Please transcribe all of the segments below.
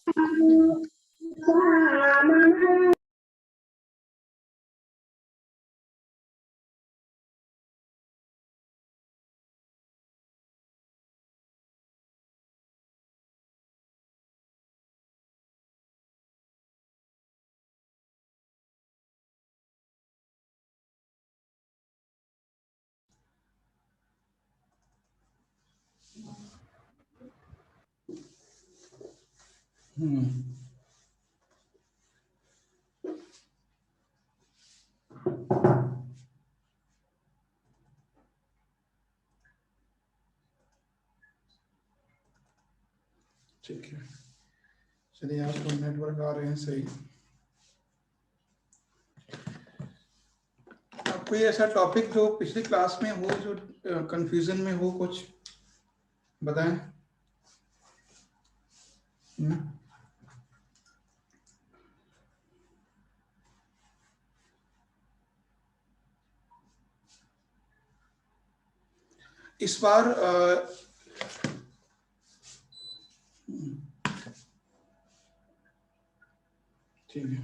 ठीक है, चलिए आपको नेटवर्क आ रहे हैं सही। कोई ऐसा टॉपिक जो पिछली क्लास में हो, जो कंफ्यूजन में हो, कुछ बताएं। इस बार ठीक है,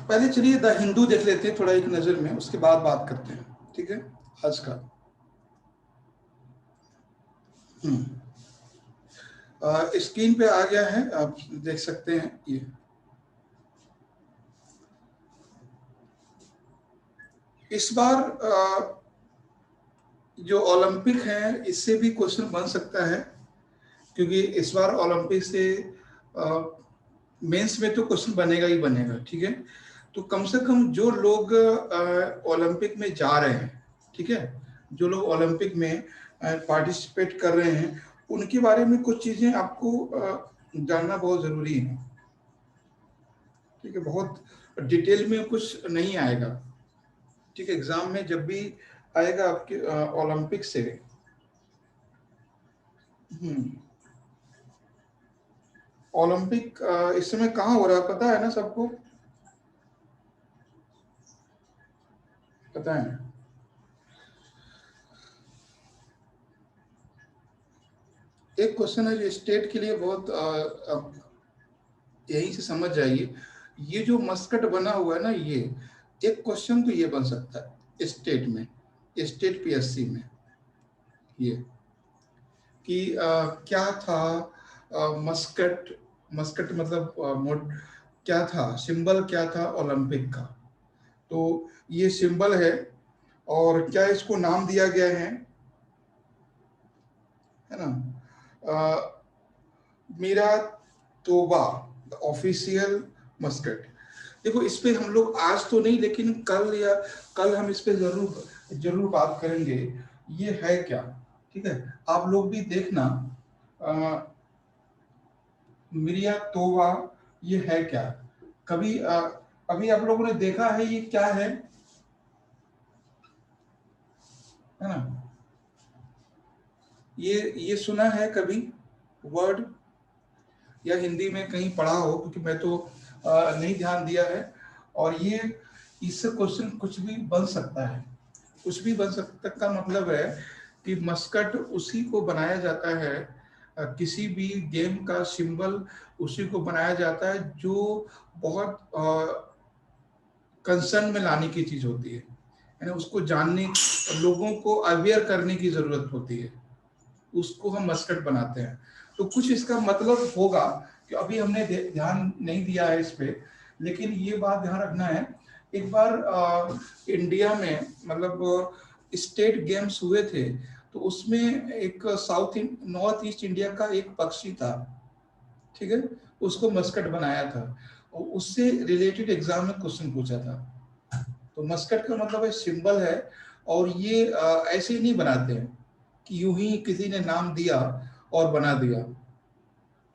पहले चलिए द हिंदू देख लेते हैं थोड़ा एक नजर में, उसके बाद बात करते हैं, ठीक है। आज का स्क्रीन पे आ गया है, आप देख सकते हैं। ये इस बार जो ओलंपिक है, इससे भी क्वेश्चन बन सकता है, क्योंकि इस बार ओलंपिक से मेंस में तो क्वेश्चन बनेगा ही बनेगा, ठीक है। तो कम से कम जो लोग ओलंपिक में जा रहे हैं, ठीक है, जो लोग ओलंपिक में पार्टिसिपेट कर रहे हैं, उनके बारे में कुछ चीजें आपको जानना बहुत जरूरी है, ठीक है। बहुत डिटेल में कुछ नहीं आएगा, ठीक है। एग्जाम में जब भी आएगा आपके ओलंपिक से। ओलंपिक इस समय कहाँ हो रहा है पता है ना सबको? पता है। एक क्वेश्चन है जो स्टेट के लिए बहुत अब यहीं से समझ जाइए। ये जो मस्कट बना हुआ है ना, ये एक क्वेश्चन तो ये बन सकता है स्टेट में, स्टेट पीएससी में, ये कि क्या था मस्कट। मस्कट मतलब क्या था, सिंबल क्या था ओलंपिक का। तो ये सिंबल है, और क्या इसको नाम दिया गया है ना, मेरा तोबा, ऑफिशियल मस्कट। देखो इस पे हम लोग आज तो नहीं, लेकिन कल या कल हम इस पे जरूर जरूर बात करेंगे, ये है क्या, ठीक है। आप लोग भी देखना, मिरिया तोबा ये है क्या, कभी अभी आप लोगों ने देखा है ये क्या है ना, ये सुना है कभी वर्ड, या हिंदी में कहीं पढ़ा हो, क्योंकि मैं तो नहीं ध्यान दिया है। और ये इससे क्वेश्चन कुछ भी बन सकता है, कुछ भी बन सकता का मतलब है कि मस्कट उसी को बनाया जाता है, किसी भी गेम का सिंबल उसी को बनाया जाता है जो बहुत कंसर्न में लाने की चीज होती है, यानी उसको जानने, लोगों को अवेयर करने की जरूरत होती है, उसको हम मस्कट बनाते हैं। तो कुछ इसका मतलब होगा कि अभी हमने ध्यान नहीं दिया है इस पे, लेकिन ये बात ध्यान रखना है। एक बार इंडिया में मतलब स्टेट गेम्स हुए थे, तो उसमें एक नॉर्थ ईस्ट इंडिया का एक पक्षी था, ठीक है, उसको मस्कट बनाया था, और उससे रिलेटेड एग्जाम में क्वेश्चन पूछा था। तो मस्कट का मतलब है सिंबल है, और ये ऐसे ही नहीं बनाते हैं कि यूं ही किसी ने नाम दिया और बना दिया।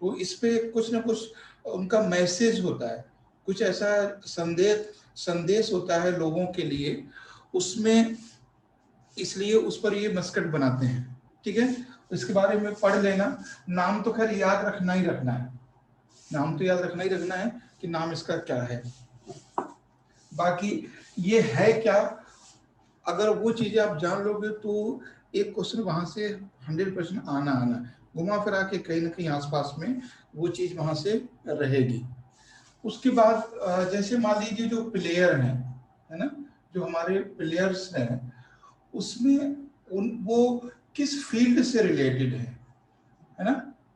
तो इस पे कुछ ना कुछ उनका मैसेज होता है, कुछ ऐसा संदेश संदेश होता है लोगों के लिए उसमें, इसलिए उस पर ये मस्कट बनाते हैं, ठीक है। इसके बारे में पढ़ लेना। नाम तो खैर याद रखना ही रखना है, नाम तो याद रखना ही रखना है कि नाम इसका क्या है। बाकी ये है क्या, अगर वो चीजें आप जान लोगे तो एक क्वेश्चन वहां से 100% आना आना, घुमा फिरा के कहीं ना कहीं आसपास में वो चीज वहां से रहेगी। उसके बाद जैसे मान लीजिए जो प्लेयर हैं, है ना, जो हमारे प्लेयर्स हैं, उसमें वो किस फील्ड से रिलेटेड है ना,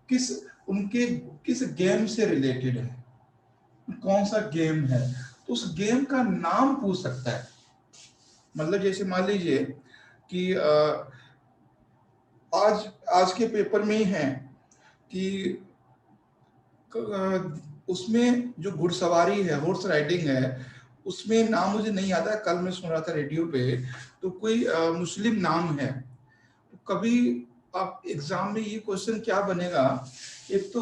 किस उनके किस गेम से रिलेटेड है, कौन सा गेम है, तो उस गेम का नाम पूछ सकता है। मतलब जैसे मान लीजिए कि आज आज के पेपर में ही है कि उसमें जो घुड़सवारी है, हॉर्स राइडिंग है, उसमें नाम मुझे नहीं आता है, कल मैं सुन रहा था रेडियो पे, तो कोई मुस्लिम नाम है। तो कभी आप एग्जाम में ये क्वेश्चन क्या बनेगा, एक तो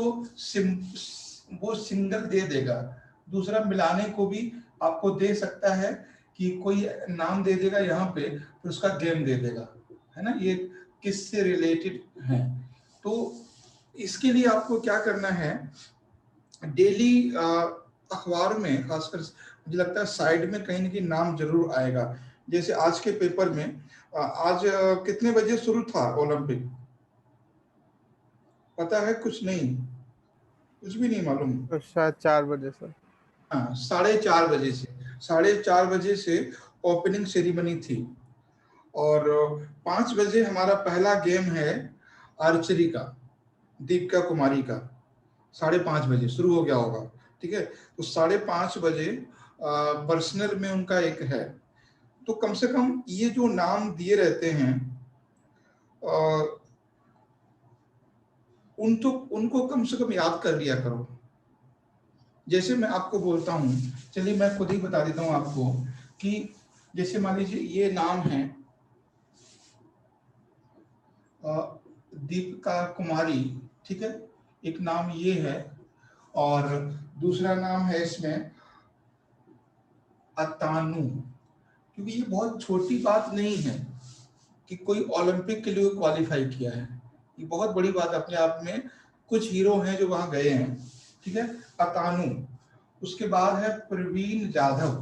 वो सिंगल दे देगा, दूसरा मिलाने को भी आपको दे सकता है कि कोई नाम दे देगा यहाँ पे, फिर उसका गेम दे देगा, है ना, ये किससे रिलेटेड है। तो इसके लिए आपको क्या करना है, डेली अखबार में खासकर मुझे लगता है साइड में कहीं ना कहीं नाम जरूर आएगा। जैसे आज के पेपर में आज कितने बजे शुरू था ओलंपिक, पता है? कुछ नहीं, कुछ भी नहीं मालूम। तो शायद 4 बजे सर। हाँ, 4:30 बजे से, 4:30 बजे से ओपनिंग सेरेमनी थी, और 5 बजे हमारा पहला गेम है आर्चरी का, दीपिका कुमारी का, 5:30 बजे शुरू हो गया होगा, ठीक है। तो 5:30 बजे पर्सनल में उनका एक है। तो कम से कम ये जो नाम दिए रहते हैं उनको कम से कम याद कर लिया करो। जैसे मैं आपको बोलता हूँ, चलिए मैं खुद ही बता देता हूँ आपको, कि जैसे मान लीजिए ये नाम है दीपिका कुमारी, ठीक है, एक नाम ये है, और दूसरा नाम है इसमें अतानु। क्योंकि ये बहुत छोटी बात नहीं है कि कोई ओलंपिक के लिए क्वालिफाई किया है, ये बहुत बड़ी बात अपने आप में। कुछ हीरो हैं जो वहां गए हैं, ठीक है, अतानु। उसके बाद है प्रवीण जाधव,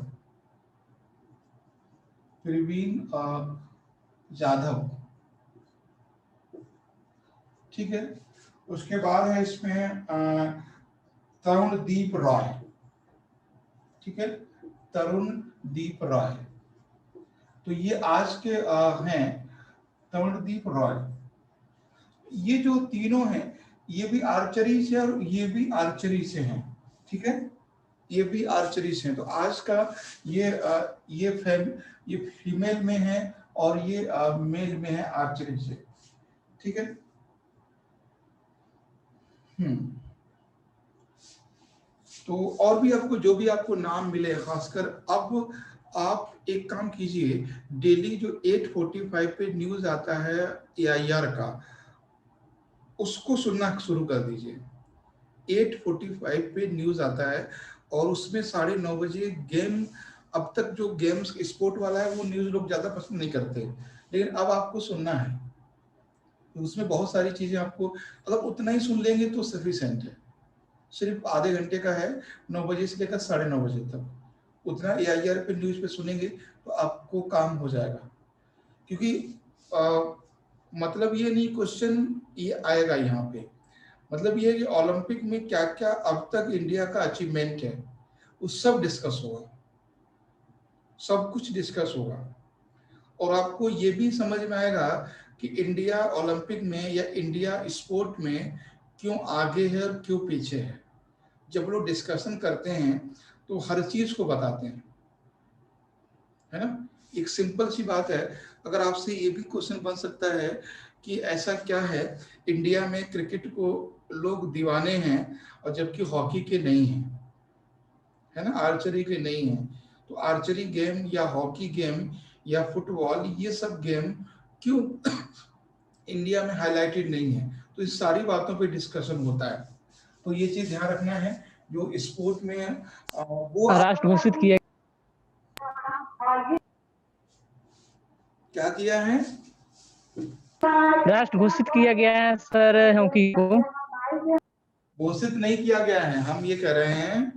प्रवीण जाधव, ठीक है। उसके बाद है इसमें तरुणदीप रॉय, ठीक है, तरुणदीप रॉय। तो ये आज के हैं तरुणदीप रॉय। ये जो तीनों हैं, ये भी आर्चरी से और ये भी आर्चरी से हैं, ठीक है, ये भी आर्चरी से हैं। तो आज का ये फीमेल में है और ये मेल में है आर्चरी से, ठीक है। तो और भी आपको जो भी आपको नाम मिले, खासकर अब आप एक काम कीजिए, डेली जो 8:45 पे न्यूज आता है AIR का, उसको सुनना शुरू कर दीजिए। 8:45 पे न्यूज आता है, और उसमें 9:30 बजे गेम, अब तक जो गेम्स स्पोर्ट वाला है वो न्यूज लोग ज्यादा पसंद नहीं करते, लेकिन अब आपको सुनना है। तो उसमें बहुत सारी चीजें आपको, अगर उतना ही सुन लेंगे तो सफिशिएंट है। सिर्फ आधे घंटे का है, 9 बजे से लेकर 9:30 बजे तक, उतना AIR पे न्यूज पे सुनेंगे तो आपको काम हो जाएगा। क्योंकि मतलब ये नहीं क्वेश्चन ये आएगा यहाँ पे, मतलब ये है कि ओलंपिक में क्या क्या अब तक इंडिया का अचीवमेंट है, वो सब डिस्कस होगा, सब कुछ डिस्कस होगा। और आपको ये भी समझ में आएगा कि इंडिया ओलंपिक में या इंडिया स्पोर्ट में क्यों आगे है और क्यों पीछे है। जब लोग डिस्कशन करते हैं तो हर चीज को बताते हैं, है ना। एक सिंपल सी बात है, अगर आपसे ये भी क्वेश्चन बन सकता है कि ऐसा क्या है इंडिया में क्रिकेट को लोग दीवाने हैं और जबकि हॉकी के नहीं हैं, है ना, आर्चरी के नहीं हैं। तो आर्चरी गेम या हॉकी गेम या फुटबॉल, ये सब गेम क्यों इंडिया में हाईलाइटेड नहीं है। तो इस सारी बातों पे डिस्कशन होता है। तो ये चीज ध्यान रखना है, जो स्पोर्ट में वो राष्ट्र घोषित किया, क्या किया है, राष्ट्र घोषित किया गया है सर हॉकी को। घोषित नहीं किया गया है, हम ये कह रहे हैं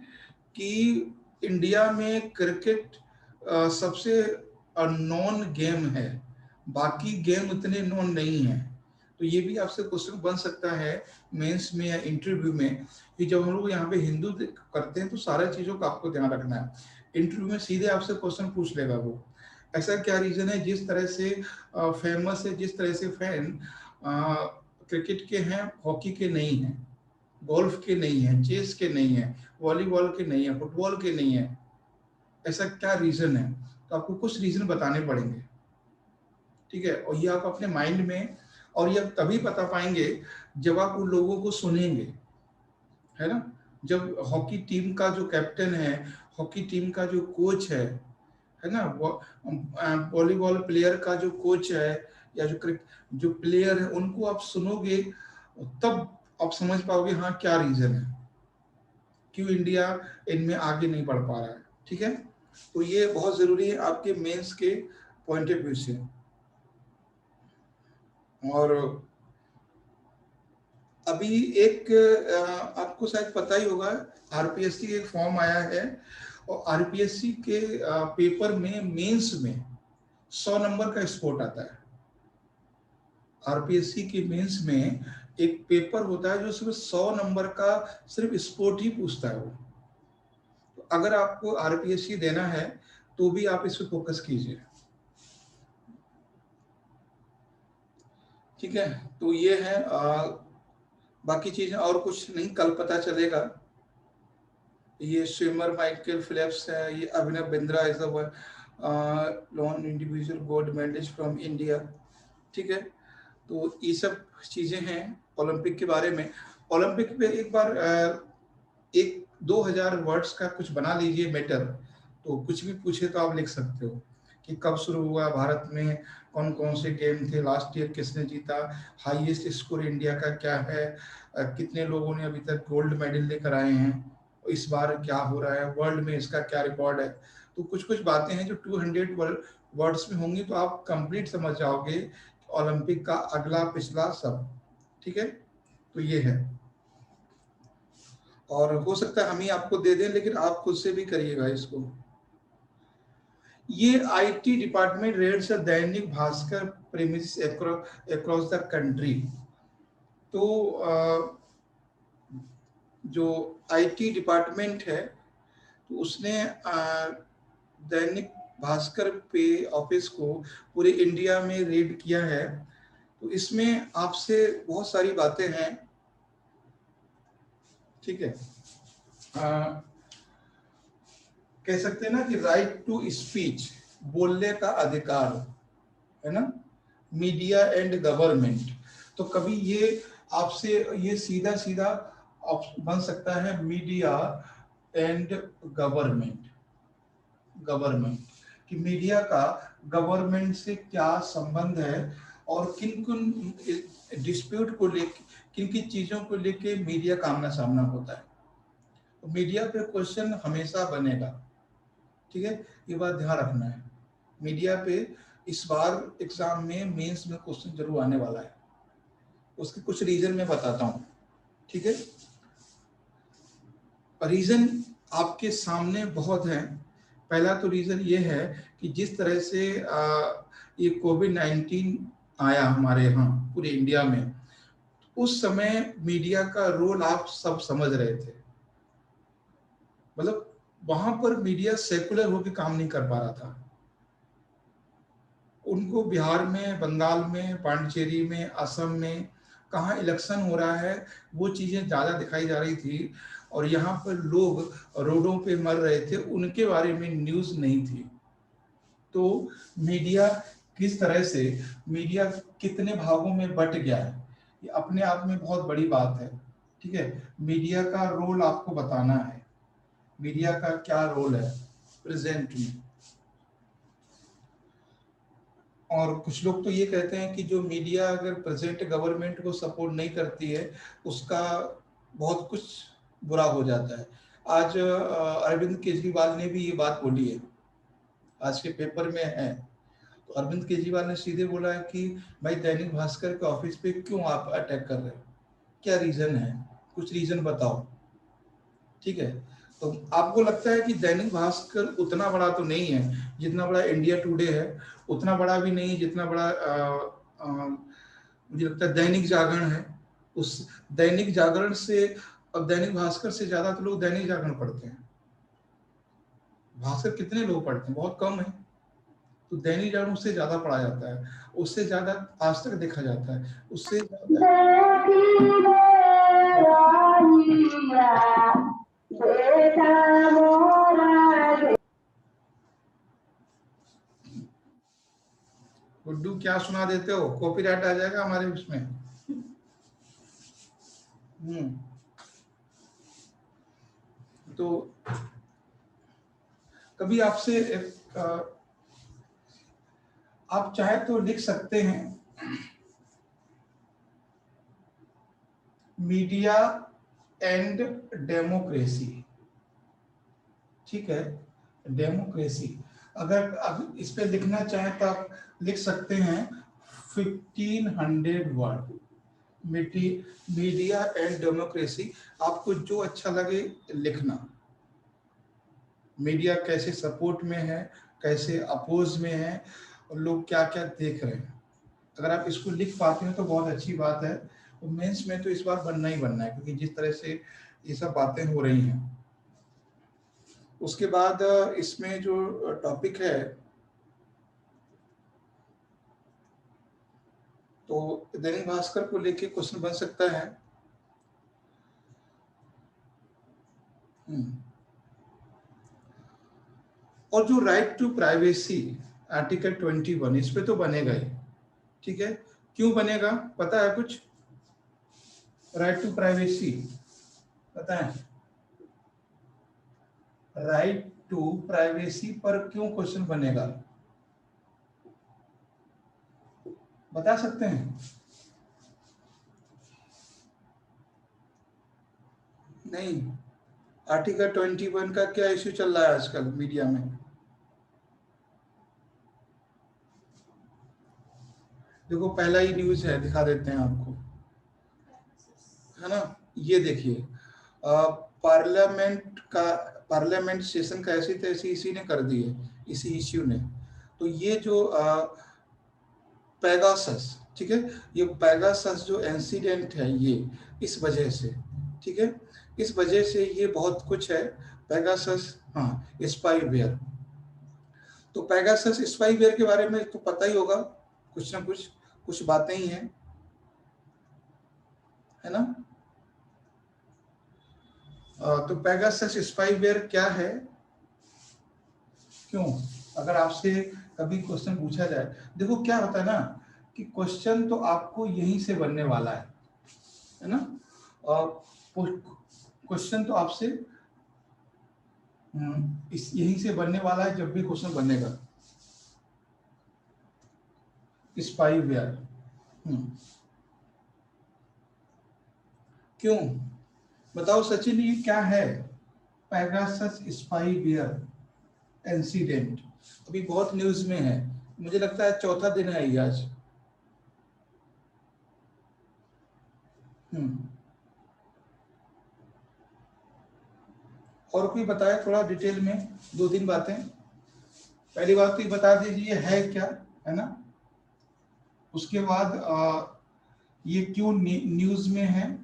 कि इंडिया में क्रिकेट सबसे नॉन गेम है, बाकी गेम उतने नोन नहीं है। तो ये भी आपसे क्वेश्चन बन सकता है मेंस में या इंटरव्यू में, कि जब हम लोग यहाँ पे हिंदू करते हैं तो सारा चीजों का आपको ध्यान रखना है। इंटरव्यू में सीधे आपसे क्वेश्चन पूछ लेगा वो, ऐसा क्या रीजन है जिस तरह से फेमस है, जिस तरह से फैन क्रिकेट के हैं, हॉकी के नहीं है, गोल्फ के नहीं है, चेस के नहीं है, वॉलीबॉल के नहीं है, फुटबॉल के नहीं है, ऐसा क्या रीजन है? तो आपको कुछ रीजन बताने पड़ेंगे, ठीक है। और ये आप अपने माइंड में, और ये आप तभी बता पाएंगे जब आप उन लोगों को सुनेंगे, है ना। जब हॉकी टीम का जो कैप्टन है, हॉकी टीम का जो कोच है ना, वॉलीबॉल प्लेयर का जो कोच है, या जो प्लेयर है, उनको आप सुनोगे तब आप समझ पाओगे हाँ क्या रीजन है, क्यों इंडिया इनमें आगे नहीं बढ़ पा रहा है, ठीक है। तो ये बहुत जरूरी है आपके मेंस के पॉइंट ऑफ व्यू से। और अभी एक आपको शायद पता ही होगा, आरपीएससी एक फॉर्म आया है, और आरपीएससी के पेपर में मेंस में 100 नंबर का स्पोर्ट आता है। आरपीएससी के मेंस में एक पेपर होता है जो सिर्फ 100 नंबर का सिर्फ स्पोर्ट ही पूछता है वो। तो अगर आपको आरपीएससी देना है तो भी आप इस पे फोकस कीजिए, ठीक है। तो ये है, बाकी चीजें और कुछ नहीं, कल पता चलेगा। ये स्विमर माइकल फिलिप्स है, ये Abhinav Bindra is the lone individual gold medalist from India, ठीक है। तो ये सब चीजें हैं ओलंपिक के बारे में। ओलंपिक पे एक बार एक 2000 वर्ड्स का कुछ बना लीजिए मैटर, तो कुछ भी पूछे तो आप लिख सकते हो कि कब शुरू हुआ, भारत में कौन कौन से गेम थे, लास्ट ईयर किसने जीता, हाईएस्ट स्कोर इंडिया का क्या है, कितने लोगों ने अभी तक गोल्ड मेडल लेकर आए हैं, इस बार क्या हो रहा है, वर्ल्ड में इसका क्या रिकॉर्ड है। तो कुछ कुछ बातें हैं जो 200 वर्ड्स में होंगी, तो आप कंप्लीट समझ जाओगे ओलंपिक का अगला पिछला सब, ठीक है। तो ये है, और हो सकता है हम ही आपको दे दें, लेकिन आप खुद से भी करिएगा इसको। ये IT department Reds Dainik Bhaskar premise across the country. तो जो आईटी डिपार्टमेंट है, तो उसने दैनिक भास्कर पे ऑफिस को पूरे इंडिया में रेड किया है। तो इसमें आपसे बहुत सारी बातें हैं, ठीक है। कह सकते हैं ना कि राइट टू स्पीच, बोलने का अधिकार, है ना, मीडिया एंड गवर्नमेंट। तो कभी ये आपसे ये सीधा सीधा बन सकता है, मीडिया एंड गवर्नमेंट, गवर्नमेंट कि मीडिया का गवर्नमेंट से क्या संबंध है, और किन किन डिस्प्यूट को लेके, किन किन चीजों को लेके मीडिया का आमना सामना होता है। तो मीडिया पे क्वेश्चन हमेशा बनेगा, ठीक है, ये बात ध्यान रखना है। मीडिया पे इस बार एग्जाम में मेंस में क्वेश्चन जरूर आने वाला है, उसके कुछ रीजन मैं बताता हूँ, ठीक है। रीजन आपके सामने बहुत है। पहला तो रीजन ये है कि जिस तरह से ये कोविड-19 आया हमारे यहाँ पूरे इंडिया में, उस समय मीडिया का रोल आप सब समझ रहे थे। मतलब वहां पर मीडिया सेकुलर होकर काम नहीं कर पा रहा था। उनको बिहार में, बंगाल में, पांडिचेरी में, असम में कहाँ इलेक्शन हो रहा है, वो चीजें ज्यादा दिखाई जा रही थी, और यहाँ पर लोग रोडों पे मर रहे थे, उनके बारे में न्यूज नहीं थी। तो मीडिया किस तरह से, मीडिया कितने भागों में बट गया है, ये अपने आप में बहुत बड़ी बात है, ठीक है। मीडिया का रोल आपको बताना है, मीडिया का क्या रोल है प्रेजेंट में। और कुछ लोग तो ये कहते हैं कि जो मीडिया अगर प्रेजेंट गवर्नमेंट को सपोर्ट नहीं करती है, उसका बहुत कुछ बुरा हो जाता है। आज अरविंद केजरीवाल ने भी ये बात बोली है, आज के पेपर में है। तो अरविंद केजरीवाल ने सीधे बोला है कि भाई दैनिक भास्कर के ऑफिस पे क्यों आप अटैक कर रहे हो, क्या रीजन है, कुछ रीजन बताओ। ठीक है, तो आपको लगता है कि दैनिक भास्कर उतना बड़ा तो नहीं है जितना बड़ा इंडिया टुडे है, उतना बड़ा भी नहीं जितना बड़ा मुझे लगता है दैनिक जागरण है। उस दैनिक जागरण से, अब दैनिक भास्कर से ज्यादा तो लोग दैनिक जागरण पढ़ते हैं। भास्कर कितने लोग पढ़ते हैं? बहुत कम है। तो दैनिक जागरण उससे ज्यादा पढ़ा जाता है, उससे ज्यादा आज तक देखा जाता है, उससे गुड्डू क्या सुना देते हो? कॉपीराइट आ जाएगा हमारे उसमें। तो कभी आपसे आप चाहे तो लिख सकते हैं मीडिया एंड डेमोक्रेसी, ठीक है, डेमोक्रेसी। अगर अब इस पे लिखना चाहें तो आप लिख सकते हैं 1500 वर्ड, मीडिया एंड डेमोक्रेसी। आपको जो अच्छा लगे लिखना। मीडिया कैसे सपोर्ट में है, कैसे अपोज में है, और लोग क्या क्या देख रहे हैं। अगर आप इसको लिख पाते हैं तो बहुत अच्छी बात है। और मेंस में तो इस बार बनना ही बनना है, क्योंकि जिस तरह से ये सब बातें हो रही हैं। उसके बाद इसमें जो टॉपिक है, तो दैनिक भास्कर को लेके क्वेश्चन बन सकता है। और जो राइट टू प्राइवेसी आर्टिकल 21, इस पे तो बनेगा ही, ठीक है। क्यों बनेगा पता है कुछ? राइट टू प्राइवेसी पता है? राइट टू प्राइवेसी पर क्यों क्वेश्चन बनेगा, बता सकते हैं? नहीं, आर्टिकल 21 का क्या इश्यू चल रहा है आजकल मीडिया में? देखो पहला ही न्यूज है, दिखा देते हैं आपको, है ना। ये देखिए, पार्लियामेंट सेशन का ऐसी तैसी इसी ने कर दी है, इसी इश्यू ने। तो ये जो पैगासस, ठीक है, ये पैगासस जो इंसिडेंट है, ये इस वजह से, ठीक है, इस वजह से ये बहुत कुछ है। पैगासस, हाँ, स्पाईवेयर। तो पैगासस स्पाईवेयर के बारे में तो पता ही होगा, कुछ ना कुछ बातें ही हैं, है ना। तो पैगासस स्पाईवेयर क्या है, क्यों, अगर आपसे कभी क्वेश्चन पूछा जाए, देखो क्या होता है ना कि क्वेश्चन तो आपको यहीं से बनने वाला है ना। और क्वेश्चन तो आपसे इस यहीं से बनने वाला है जब भी क्वेश्चन बनेगा। स्पाईवेयर, क्यों बताओ सचिन, ये क्या है पैगासस स्पाईवेयर इंसिडेंट? अभी बहुत न्यूज में है, मुझे लगता है चौथा दिन है ये आज। और कोई बताए थोड़ा डिटेल में, 2-3 बातें। पहली बात तो ये बता दीजिए है क्या, है ना। उसके बाद ये क्यों न्यूज में है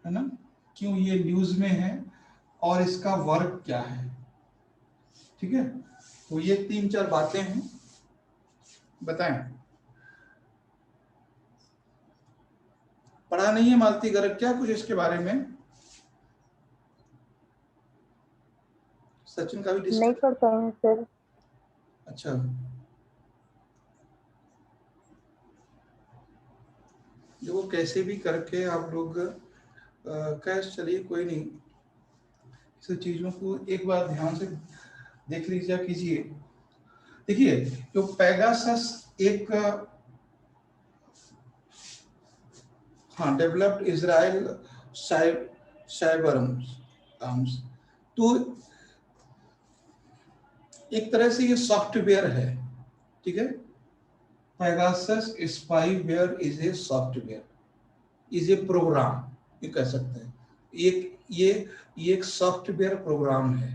ना, क्यों ये न्यूज में है, और इसका वर्क क्या है, ठीक है। तो ये 3-4 बातें हैं, बताएं। पढ़ा नहीं है मालती गर्ग क्या कुछ इसके बारे में? सचिन का भी नहीं पढ़ता है सर। अच्छा, देखो कैसे भी करके आप लोग कैश, चलिए कोई नहीं, सब चीजों को एक बार ध्यान से देख लीजिए कीजिए। देखिए, जो पैगासस एक हाँ डेवलप्ड इजराइल साइबर आर्म्स, तो एक तरह से ये सॉफ्टवेयर है, ठीक है। Pegasus spyware is a software, is a program, ये कह सकते हैं। ये एक सॉफ्टवेयर प्रोग्राम है।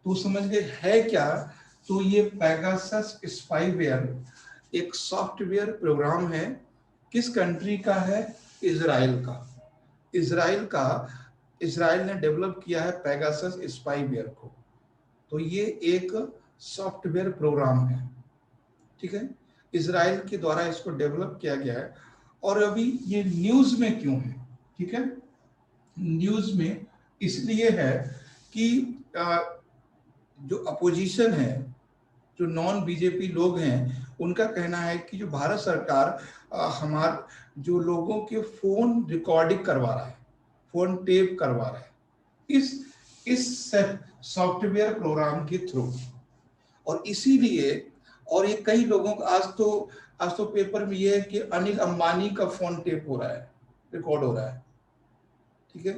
तो समझ गए है क्या? तो ये पेगासस स्पाईवेयर एक सॉफ्टवेयर प्रोग्राम है। किस कंट्री का है? इजराइल का। इजराइल ने डेवलप किया है पेगासस स्पाईवेयर को। तो ये एक सॉफ्टवेयर प्रोग्राम है, ठीक है। इजराइल के द्वारा इसको डेवलप किया गया है। और अभी ये न्यूज में क्यों है? ठीक है, न्यूज में इसलिए है कि जो अपोजिशन है, जो नॉन बीजेपी लोग हैं, उनका कहना है कि जो भारत सरकार हमारे जो लोगों के फोन रिकॉर्डिंग करवा रहा है, फोन टेप करवा रहा है इस सॉफ्टवेयर प्रोग्राम के थ्रू। और इसीलिए, और ये कई लोगों का आज तो पेपर में ये है कि अनिल अंबानी का फोन टेप हो रहा है, रिकॉर्ड हो रहा है, ठीक है।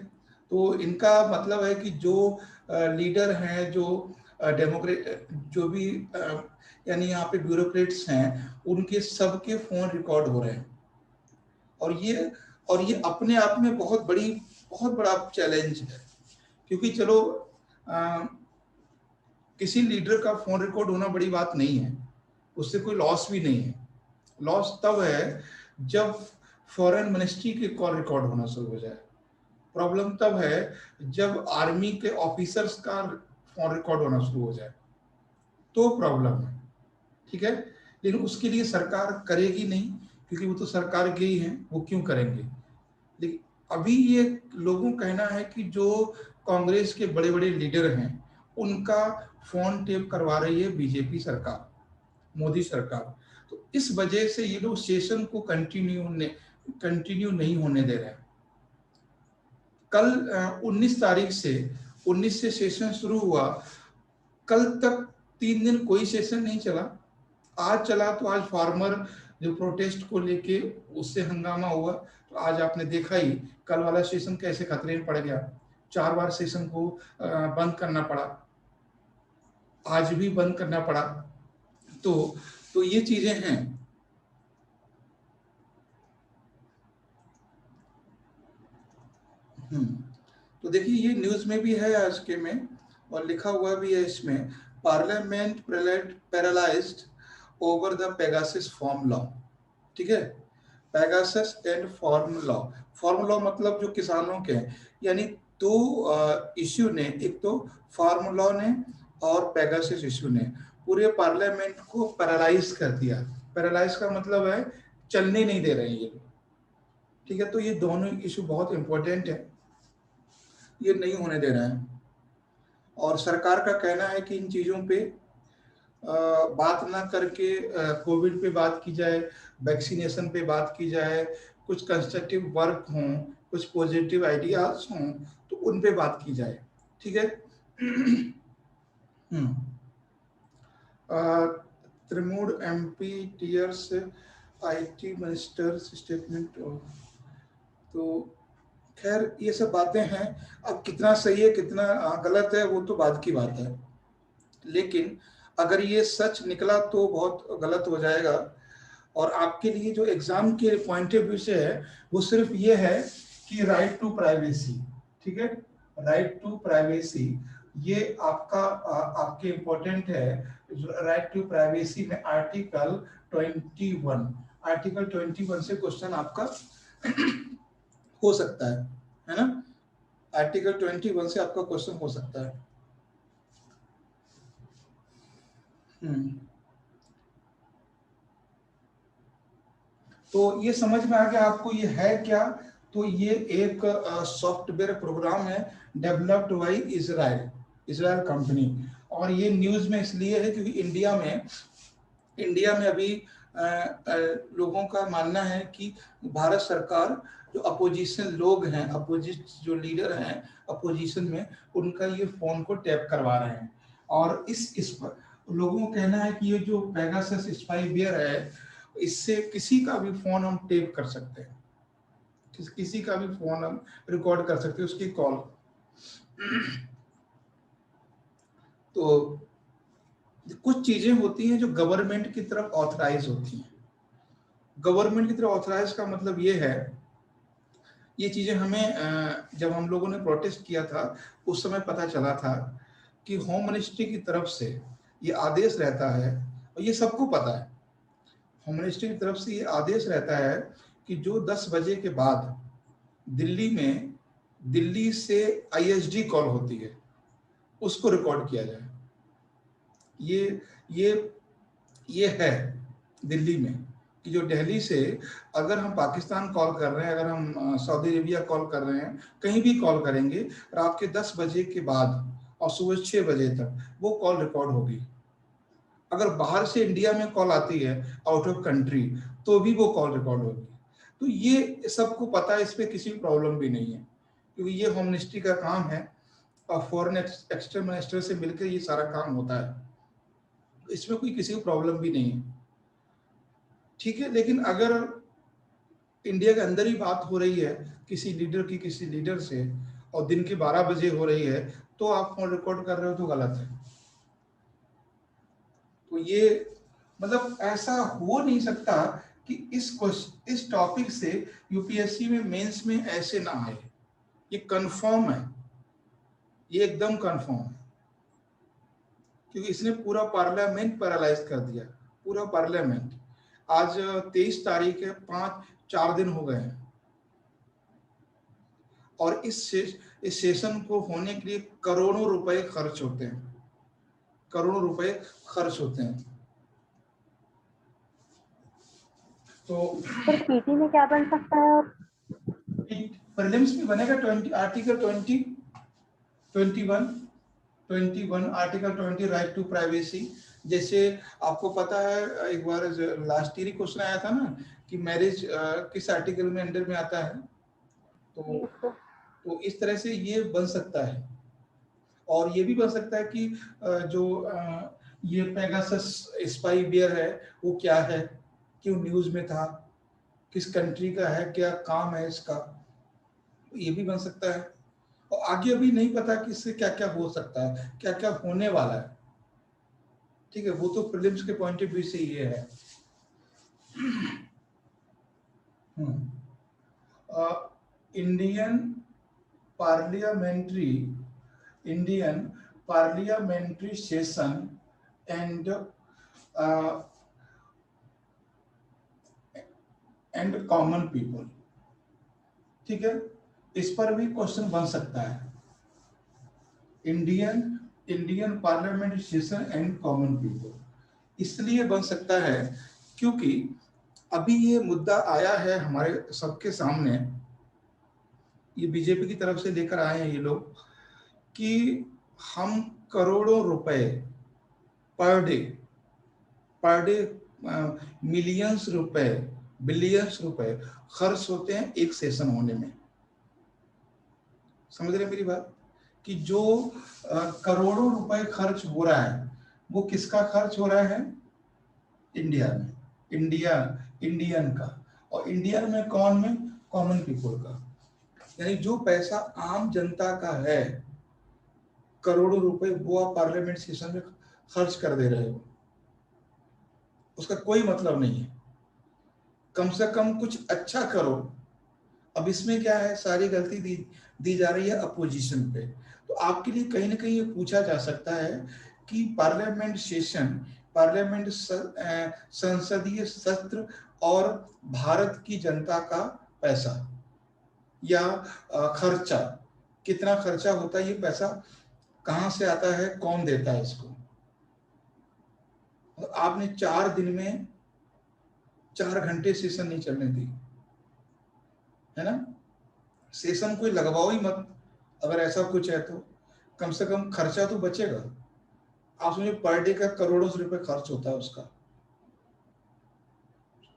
तो इनका मतलब है कि जो लीडर हैं, जो डेमोक्रेट, जो भी यानी यहाँ पे ब्यूरोक्रेट्स हैं, उनके सबके फोन रिकॉर्ड हो रहे हैं। और ये अपने आप में बहुत बड़ा चैलेंज है, क्योंकि चलो किसी लीडर का फोन रिकॉर्ड होना बड़ी बात नहीं है, उससे कोई लॉस भी नहीं है। लॉस तब है जब फॉरेन मिनिस्ट्री के कॉल रिकॉर्ड होना शुरू हो जाए। प्रॉब्लम तब है जब आर्मी के ऑफिसर्स का फोन रिकॉर्ड होना शुरू हो जाए, तो प्रॉब्लम है, ठीक है। लेकिन उसके लिए सरकार करेगी नहीं, क्योंकि वो तो सरकार के ही हैं, वो क्यों करेंगे। लेकिन अभी ये लोगों का कहना है कि जो कांग्रेस के बड़े बड़े लीडर हैं, उनका फोन टेप करवा रही है बीजेपी सरकार, मोदी सरकार। तो इस वजह से ये लोग सेशन को कंटिन्यू नहीं होने दे रहे हैं। कल 19 से सेशन शुरू हुआ, कल तक 3 दिन कोई सेशन नहीं चला। आज चला तो आज फार्मर जो प्रोटेस्ट को लेके उससे हंगामा हुआ, तो आज आपने देखा ही कल वाला सेशन कैसे खतरे में पड़ गया। 4 बार सेशन को बंद करना पड़ा, आज भी बंद करना पड़ा। तो ये चीजें हैं। तो देखिए, ये न्यूज में भी है आज के में, और लिखा हुआ भी है इसमें, parliament paralysed over the Pegasus form law, ठीक है। पेगासस एंड फॉर्म लॉ मतलब जो किसानों के हैं, यानी दो इश्यू ने, एक तो फार्म लॉ ने और पेगासस इश्यू ने पूरे पार्लियामेंट को पैरालाइज कर दिया। पैरालाइज का मतलब है चलने नहीं दे रहे हैं ये लोग, ठीक है। तो ये दोनों इश्यू बहुत इंपॉर्टेंट है, ये नहीं होने दे रहे हैं। और सरकार का कहना है कि इन चीज़ों पे बात ना करके कोविड पे बात की जाए, वैक्सीनेशन पे बात की जाए, कुछ कंस्ट्रक्टिव वर्क हों, कुछ पॉजिटिव आइडियाज हों, तो उन पे बात की जाए, ठीक है। त्रिमूर MP tears IT minister statement. तो खैर ये सब बातें हैं, अब कितना सही है कितना गलत है वो तो बाद की बात है, लेकिन अगर ये सच निकला तो बहुत गलत हो जाएगा। और आपके लिए जो एग्जाम के पॉइंट ऑफ व्यू से है, वो सिर्फ ये है कि राइट टू प्राइवेसी, ठीक है, राइट टू प्राइवेसी, ये आपके इम्पोर्टेंट है। राइट टू प्राइवेसी में आर्टिकल 21 से क्वेश्चन आपका हो सकता है ना। आर्टिकल 21 से आपका क्वेश्चन हो सकता है। तो ये समझ में आ गया आपको ये है क्या? तो ये एक सॉफ्टवेयर प्रोग्राम है डेवलप्ड बाय इजराइल कंपनी। और ये न्यूज में इसलिए है क्योंकि इंडिया में अभी लोगों का मानना है कि भारत सरकार, जो अपोजिशन लोग हैं, जो लीडर हैं अपोजिशन में, उनका ये फोन को टैप करवा रहे हैं। और इस पर लोगों का कहना है कि ये जो पेगासस स्पाईवेयर है, इससे किसी का भी फोन हम टेप कर सकते हैं, किसी का भी फोन हम रिकॉर्ड कर सकते हैं, उसकी कॉल। तो कुछ चीजें होती हैं जो गवर्नमेंट की तरफ ऑथराइज होती हैं। गवर्नमेंट की तरफ ऑथराइज का मतलब ये है ये चीजें हमें जब हम लोगों ने प्रोटेस्ट किया था उस समय पता चला था कि होम मिनिस्ट्री की तरफ से ये आदेश रहता है, और ये सबको पता है, होम मिनिस्ट्री की तरफ से ये आदेश रहता है कि जो 10 बजे के बाद दिल्ली में, दिल्ली से आईएसडी कॉल होती है उसको रिकॉर्ड किया जाए। ये ये ये है दिल्ली में कि जो दिल्ली से अगर हम पाकिस्तान कॉल कर रहे हैं, अगर हम सऊदी अरेबिया कॉल कर रहे हैं, कहीं भी कॉल करेंगे रात के 10 बजे के बाद और सुबह 6 बजे तक वो कॉल रिकॉर्ड होगी। अगर बाहर से इंडिया में कॉल आती है आउट ऑफ कंट्री तो भी वो कॉल रिकॉर्ड होगी। तो ये सबको पता है, इस पर किसी प्रॉब्लम भी नहीं है, क्योंकि ये होम मिनिस्ट्री का काम है और फॉरेन एक्सटर्नल मिनिस्टर से मिलकर ये सारा काम होता है, इसमें कोई किसी को प्रॉब्लम भी नहीं है। ठीक है, लेकिन अगर इंडिया के अंदर ही बात हो रही है किसी लीडर की किसी लीडर से और दिन के 12 बजे हो रही है तो आप फोन रिकॉर्ड कर रहे हो तो गलत है। तो ये मतलब ऐसा हो नहीं सकता कि इस टॉपिक से यूपीएससी में मेंस में ऐसे ना आए। ये कंफर्म है, ये एकदम कंफर्म है, क्योंकि इसने पूरा पार्लियामेंट पैरालाइज कर दिया, पूरा पार्लियामेंट। आज 23 तारीख है, 4 दिन हो गए हैं, और इस सेशन को होने के लिए करोड़ों रुपए खर्च होते हैं, करोड़ों रुपए खर्च होते हैं। तो सर पीटी में क्या बन सकता है? और प्रीलिम्स में बनेगा article 21 article 20 right to privacy. जैसे आपको पता है एक बार लास्ट ईयर क्वेश्चन आया था ना कि मैरिज किस आर्टिकल में अंडर में आता है, तो इस तरह से ये बन सकता है। और ये भी बन सकता है कि जो ये पेगासस स्पाई बियर है वो क्या है, क्यों न्यूज में था, किस कंट्री का है, क्या काम है इसका, ये भी बन सकता है। और आगे अभी नहीं पता कि इससे क्या क्या हो सकता है, क्या क्या होने वाला है। ठीक है, वो तो प्रीलिम्स के पॉइंट ऑफ व्यू से ये है। Indian parliamentary session and common people. ठीक है, इस पर भी क्वेश्चन बन सकता है। Indian parliamentary session and common people इसलिए बन सकता है क्योंकि अभी ये मुद्दा आया है हमारे सबके सामने, ये बीजेपी की तरफ से लेकर आए हैं ये लोग कि हम करोड़ों रुपए पर डे मिलियंस रुपए, बिलियंस रुपए खर्च होते हैं एक सेशन होने में। समझ रहे हैं मेरी बात? कि जो करोड़ों रुपए खर्च हो रहा है वो किसका खर्च हो रहा है? इंडिया में, इंडियन का। और इंडियन में कौन में? कॉमन पीपल का। यानी जो पैसा आम जनता का है, करोड़ों रुपए, वो आप पार्लियामेंट सेशन में खर्च कर दे रहे हो, उसका कोई मतलब नहीं है। कम से कम कुछ अच्छा करो। अब इसमें क्या है, सारी गलती दी जा रही है अपोजिशन पे। तो आपके लिए कहीं ना कहीं ये पूछा जा सकता है कि पार्लियामेंट सेशन, पार्लियामेंट संसदीय सत्र और भारत की जनता का पैसा या खर्चा, कितना खर्चा होता है, ये पैसा कहां से आता है, कौन देता है इसको? तो आपने 4 दिन में 4 घंटे सेशन नहीं चलने दी, है ना? सेशन कोई लगवाओ ही मत, अगर ऐसा कुछ है तो कम से कम खर्चा तो बचेगा। आप समझो पर डे का करोड़ों रुपए खर्च होता है उसका,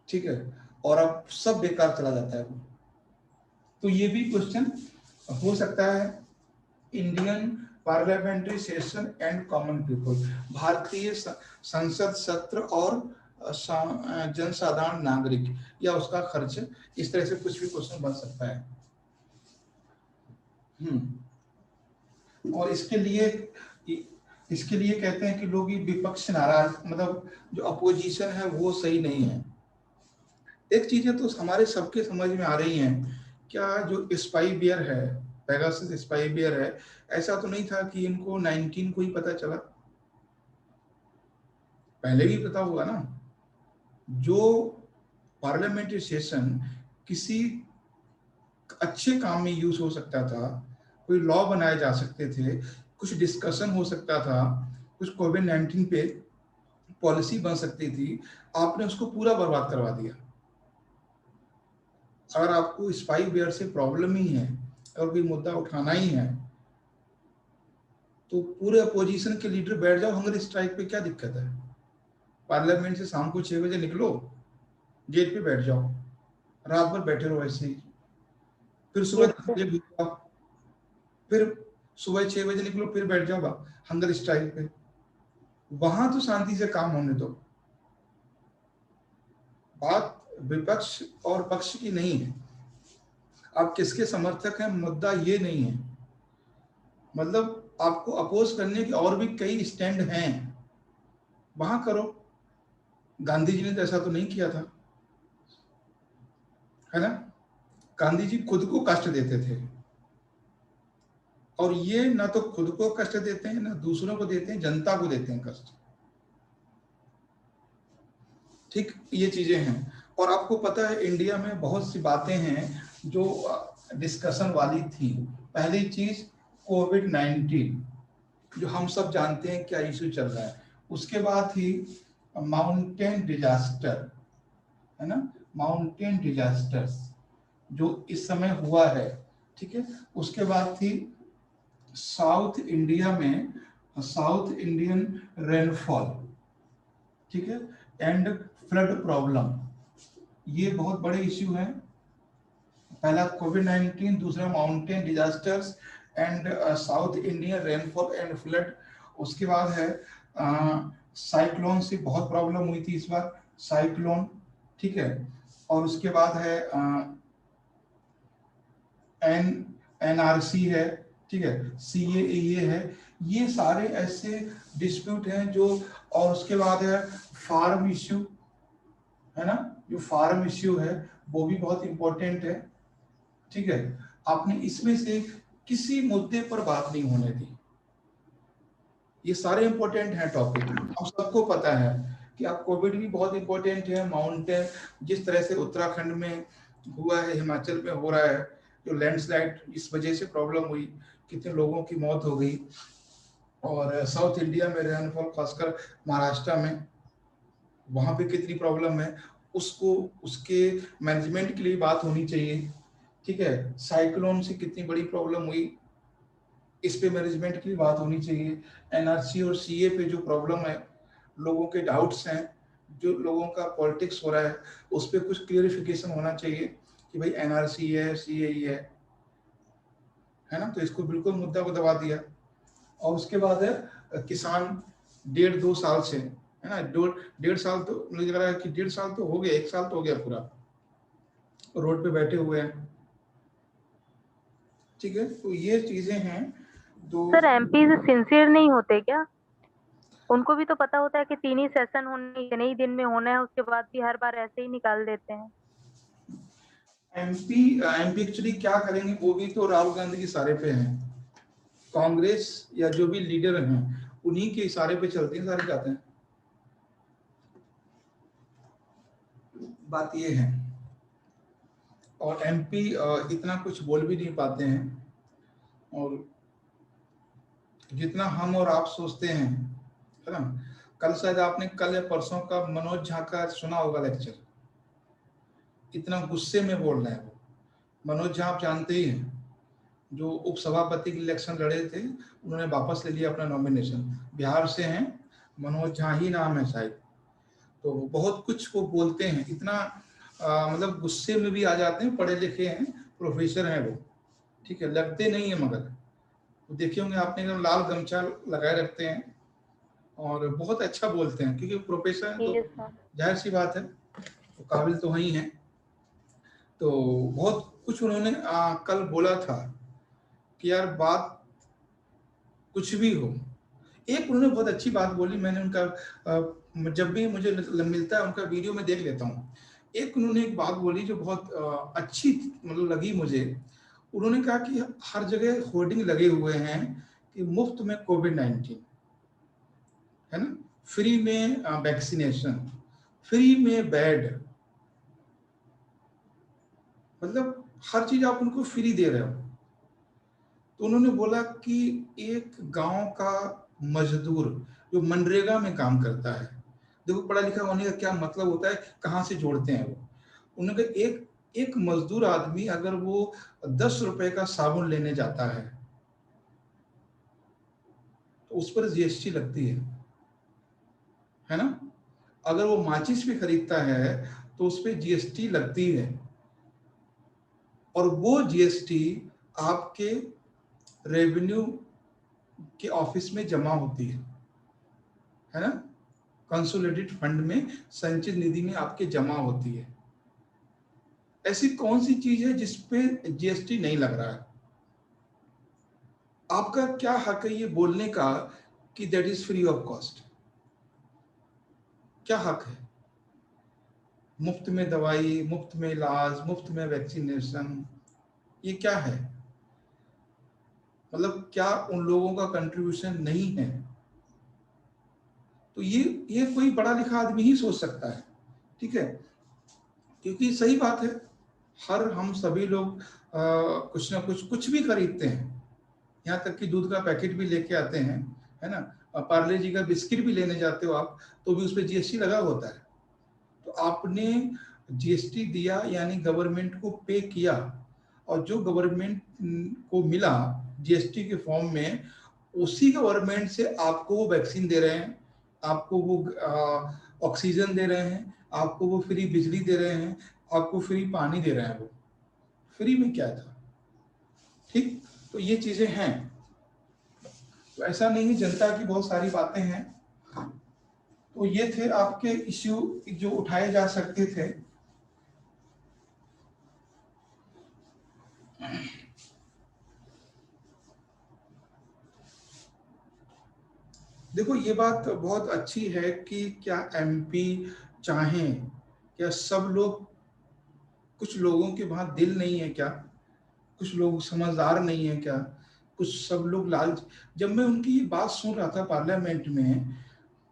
ठीक है, और अब सब बेकार चला जाता है वो। तो ये भी क्वेश्चन हो सकता है। Indian parliamentary session and common people, भारतीय संसद सत्र और जनसाधारण नागरिक या उसका खर्च, इस तरह से कुछ भी क्वेश्चन बन सकता है। और इसके लिए कहते हैं कि लोग ये विपक्ष नाराज, मतलब जो अपोजिशन है वो सही नहीं है। एक चीजें तो हमारे सबके समझ में आ रही हैं क्या जो स्पाई बियर है, पेगासस स्पाई बियर है, ऐसा तो नहीं था कि इनको 19 को ही पता चला, पहले भी पता होगा ना। जो पार्लियामेंट्री सेशन किसी अच्छे काम में यूज हो सकता था, कोई लॉ बनाए जा सकते थे, कुछ डिस्कशन हो सकता था, कुछ कोविड-19 पे पॉलिसी बन सकती थी, आपने उसको पूरा बर्बाद करवा दिया। अगर आपको स्पाई बियर से प्रॉब्लम ही है और कोई मुद्दा उठाना ही है, तो पूरे अपोजिशन के लीडर बैठ जाओ हंगर स्ट्राइक पे, क्या दिक्कत है? पार्लियामेंट से शाम को 6 बजे निकलो, गेट पे बैठ जाओ, रात भर बैठे रहो ऐसे ही, फिर सुबह 10 बिल्कुल। बजे घुस जाओ, फिर सुबह 6 बजे निकलो, फिर बैठ जाओ हंगर स्ट्राइक पे। वहां तो शांति से काम होने दो। बात विपक्ष और पक्ष की नहीं है, आप किसके समर्थक हैं, मुद्दा ये नहीं है। मतलब आपको अपोज करने के और भी कई स्टैंड हैं, वहां करो। गांधी जी ने तो ऐसा तो नहीं किया था, है ना? गांधी जी खुद को कष्ट देते थे, और ये ना तो खुद को कष्ट देते हैं, ना दूसरों को देते हैं, जनता को देते हैं कष्ट। ठीक, ये चीजें हैं। और आपको पता है इंडिया में बहुत सी बातें हैं जो डिस्कशन वाली थी। पहली चीज कोविड-19, जो हम सब जानते हैं क्या इशू चल रहा है। उसके बाद थी माउंटेन डिजास्टर, है ना, माउंटेन डिजास्टर्स जो इस समय हुआ है, ठीक है। उसके बाद थी साउथ इंडिया में साउथ इंडियन रेनफॉल, ठीक है, एंड फ्लड प्रॉब्लम, ये बहुत बड़े इश्यू हैं। पहला कोविड-19, दूसरा mountain disasters and south Indian rainfall and flood. उसके बाद है साइक्लोन से बहुत प्रॉब्लम हुई थी इस बार, साइक्लोन, ठीक है। और उसके बाद है एनआरसी है, ठीक है, सीएए है। ये सारे ऐसे डिस्प्यूट हैं जो, और उसके बाद है फार्म इश्यू, है ना, जो फार्म इश्यू है वो भी बहुत इंपॉर्टेंट है, ठीक है। आपने इसमें से किसी मुद्दे पर बात नहीं होने दी। ये सारे इंपॉर्टेंट हैं टॉपिक, अब सबको पता है कि आप कोविड भी बहुत इंपॉर्टेंट है, माउंटेन जिस तरह से उत्तराखंड में हुआ है, हिमाचल में हो रहा है, जो लैंडस्लाइड इस वजह से प्रॉब्लम हुई, कितने लोगों की मौत हो गई। और साउथ इंडिया में रेनफॉल, खासकर महाराष्ट्र में, वहां पे कितनी प्रॉब्लम है, उसको उसके मैनेजमेंट के लिए बात होनी चाहिए, ठीक है। साइक्लोन से कितनी बड़ी प्रॉब्लम हुई, इस पे मैनेजमेंट की बात होनी चाहिए। एनआरसी और सीए पे जो प्रॉब्लम है, लोगों के डाउट्स हैं, जो लोगों का पॉलिटिक्स हो रहा है, उस पर कुछ क्लियरिफिकेशन होना चाहिए कि भाई एनआरसी है, सीए है ना। तो इसको बिल्कुल मुद्दा को दबा दिया। और उसके बाद है किसान, 1.5-2 साल से, है ना, 1.5 साल तो मुझे लग रहा है कि 1.5 साल तो हो गया, 1 साल तो हो गया पूरा रोड पे बैठे हुए हैं, ठीक है। तो ये चीजें हैं तो। सर एमपी सिंसियर नहीं होते क्या? उनको भी तो पता होता है कि 3 ही सेशन होने, इतने ही दिन में होना है, उसके बाद भी हर बार ऐसे ही निकाल देते हैं। एमपी एमपी एक्चुअली क्या करेंगे, वो भी तो राहुल गांधी के इशारे पे हैं, कांग्रेस या जो भी लीडर हैं उन्हीं के इशारे पे चलते हैं, सारे जाते हैं। बात ये है। और एमपी इतना कुछ बोल भी नहीं पाते हैं, और जितना हम और आप सोचते हैं, है ना। कल शायद आपने, कल या परसों का मनोज झा का सुना होगा लेक्चर, इतना गुस्से में बोल रहे हैं वो। मनोज झा आप जानते ही हैं, जो उपसभापति के इलेक्शन लड़े थे, उन्होंने वापस ले लिया अपना नॉमिनेशन, बिहार से हैं, मनोज झा ही नाम है शायद। तो बहुत कुछ वो बोलते हैं, इतना मतलब गुस्से में भी आ जाते हैं, पढ़े लिखे हैं, प्रोफेसर हैं वो, ठीक है, लगते नहीं है मगर वो देखे होंगे आपने, एकदम लाल गमछा लगाए रखते हैं और बहुत अच्छा बोलते हैं, क्योंकि प्रोफेसर हैं तो ये सर। जाहिर सी बात है, वो काबिल तो ही हैं। तो बहुत कुछ उन्होंने कल बोला था कि यार बात कुछ भी हो। एक उन्होंने बहुत अच्छी बात बोली, मैंने उनका जब भी मुझे मिलता है उनका वीडियो में देख लेता हूँ। एक उन्होंने एक बात बोली जो बहुत अच्छी मतलब लगी मुझे। उन्होंने कहा कि हर जगह होर्डिंग लगे हुए हैं कि मुफ्त में कोविड-19, है ना, फ्री में वैक्सीनेशन, फ्री में बेड, मतलब हर चीज आप उनको फ्री दे रहे हो। तो उन्होंने बोला कि एक गांव का मजदूर जो मनरेगा में काम करता है, देखो पढ़ा लिखा होने का क्या मतलब होता है, कहाँ से जोड़ते हैं वो। उन्होंने कहा एक एक मजदूर आदमी अगर वो 10 रुपए का साबुन लेने जाता है तो उस पर जीएसटी लगती है ना। अगर वो माचिस भी खरीदता है तो उस पर जीएसटी लगती है, और वो जीएसटी आपके रेवेन्यू के ऑफिस में जमा होती है ना, कंसोलिडेटेड फंड में, संचित निधि में आपके जमा होती है। ऐसी कौन सी चीज है जिसपे जीएसटी नहीं लग रहा है? आपका क्या हक है ये बोलने का कि that is free of cost? क्या हक है? मुफ्त में दवाई, मुफ्त में इलाज, मुफ्त में वैक्सीनेशन, ये क्या है? मतलब क्या उन लोगों का कंट्रीब्यूशन नहीं है? तो ये कोई पढ़ा लिखा आदमी ही सोच सकता है, ठीक है, क्योंकि सही बात है, हर हम सभी लोग कुछ ना कुछ भी खरीदते हैं, यहाँ तक कि दूध का पैकेट भी लेके आते हैं, है ना, पार्ले जी का बिस्किट भी लेने जाते हो आप तो भी उस पर जीएसटी लगा होता है। तो आपने जीएसटी दिया यानी गवर्नमेंट को पे किया, और जो गवर्नमेंट को मिला जीएसटी के फॉर्म में, उसी गवर्नमेंट से आपको वो वैक्सीन दे रहे हैं, आपको वो ऑक्सीजन दे रहे हैं, आपको वो फ्री बिजली दे रहे हैं, आपको फ्री पानी दे रहे हैं। वो फ्री में क्या था? ठीक, तो ये चीजें हैं। तो ऐसा नहीं है, जनता की बहुत सारी बातें हैं। तो ये थे आपके इश्यू जो उठाए जा सकते थे। देखो ये बात बहुत अच्छी है कि क्या एमपी चाहें, क्या सब लोग, कुछ लोगों के वहां दिल नहीं है क्या, कुछ लोग समझदार नहीं है क्या, कुछ सब लोग लालच। जब मैं उनकी ये बात सुन रहा था पार्लियामेंट में,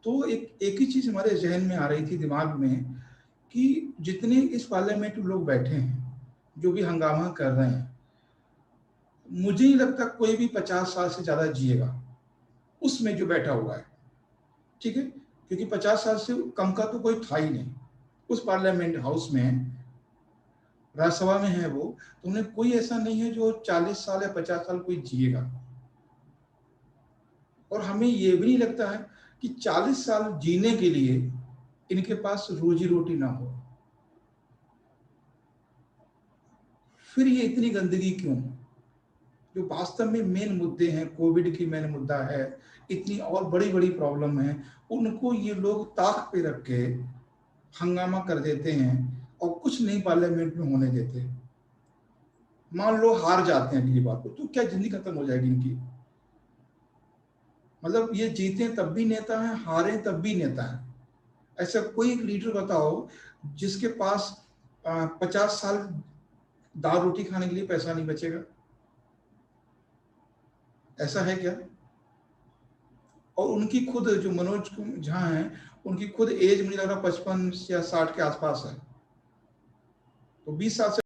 तो एक ही चीज हमारे जहन में आ रही थी, दिमाग में, कि जितने इस पार्लियामेंट में लोग बैठे हैं जो भी हंगामा कर रहे हैं, मुझे नहीं लगता कोई भी 50 साल से ज्यादा जिएगा उसमें जो बैठा हुआ है, ठीक है, क्योंकि 50 साल से कम का तो कोई था ही नहीं उस पार्लियामेंट हाउस में, राज्यसभा में है वो। तो उन्हें कोई ऐसा नहीं है जो 40 साल या 50 साल कोई जिएगा। और हमें ये भी नहीं लगता है कि 40 साल जीने के लिए इनके पास रोजी रोटी ना हो। फिर ये इतनी गंदगी क्यों? जो वास्तव में मेन मुद्दे हैं, कोविड की मेन मुद्दा है, इतनी और बड़ी बड़ी प्रॉब्लम है, उनको ये लोग ताक पे रख के हंगामा कर देते हैं और कुछ नहीं पार्लियामेंट में होने देते। मान लो हार जाते हैं अगली बार को, तो क्या जिंदगी खत्म हो जाएगी इनकी? मतलब ये जीते तब भी नेता है, हारे तब भी नेता है। ऐसा कोई एक लीडर बताओ जिसके पास 50 साल दाल रोटी खाने के लिए पैसा नहीं बचेगा? ऐसा है क्या? और उनकी खुद जो मनोज झा हैं, उनकी खुद एज मुझे लग रहा 55 या 60 के आसपास है। तो 20 साल से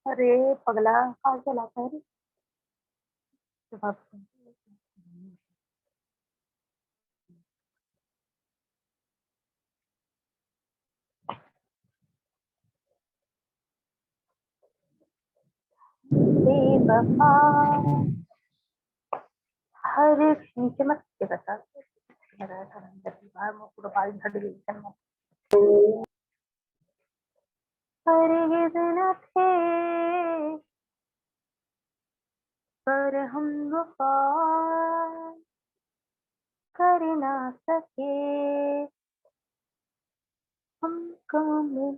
अरे पगला कहाँ चलाता है रे? जवाब दो। बेवफा हर एक नीचे मत के बता लगाया था अंदर की बाहर में पूरा बाल झड़ गई चल हरगिज़ न थे पर हम वफा कर ना सके हम काम में